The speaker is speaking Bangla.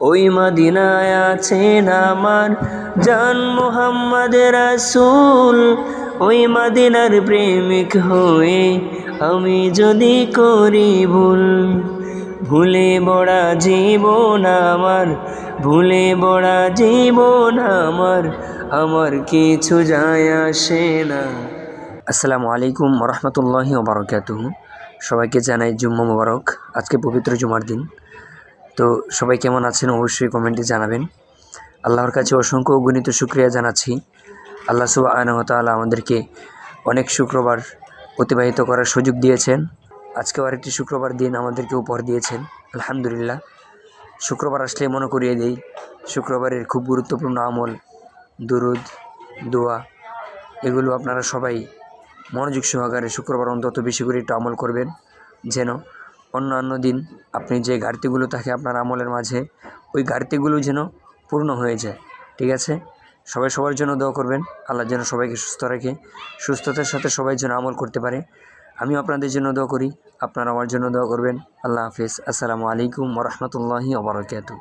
ওই মদিনায় আছেন আমার জান মুহাম্মদ রাসূল। ওই মদিনার প্রেমিক হয়ে আমি যদি করি ভুল, ভুলে বড়া জীবন আমার, ভুলে বড়া জীবন আমার, আমার কিছু যায় আসে না। আসসালামু আলাইকুম রহমতুল্লাহি ওয়া বারাকাতুহু। সবাইকে জানাই জুম্মা মোবারক। আজকে পবিত্র জুমার দিন। তো সবাই কেমন আছেন অবশ্যই কমেন্টে জানাবেন। আল্লাহর কাছে অসংখ্য অগণিত শুকরিয়া জানাচ্ছি। আল্লাহ সুবহানাহু ওয়া তাআলা আমাদেরকে অনেক শুক্রবার অতিবাহিত করার সুযোগ দিয়েছেন। আজকেও আরেকটি শুক্রবার দিন আমাদেরকে উপহার দিয়েছেন, আলহামদুলিল্লাহ। শুক্রবার আসলে মনে করিয়ে দেই শুক্রবারের খুব গুরুত্বপূর্ণ আমল দুরুদ, দোয়া, এগুলো আপনারা সবাই মনোযোগ সহকারে শুক্রবার অন্তত বেশি করে একটু আমল করবেন, যেন অন্যান্য দিন আপনি যে ঘাটতিগুলো থাকে আপনার আমলের মাঝে, ওই ঘাটতিগুলো যেন পূর্ণ হয়ে যায়। ঠিক আছে? সবাই সবার জন্য দোয়া করবেন, আল্লাহ যেন সবাইকে সুস্থ রাখে, সুস্থতার সাথে সবাই যেন আমল করতে পারে। আমিও আপনাদের জন্য দোয়া করি, আপনারা আমার জন্য দোয়া করবেন। আল্লাহ হাফেজ। আসসালামু আলাইকুম ওয়া রাহমাতুল্লাহি ওয়া বারাকাতুহু।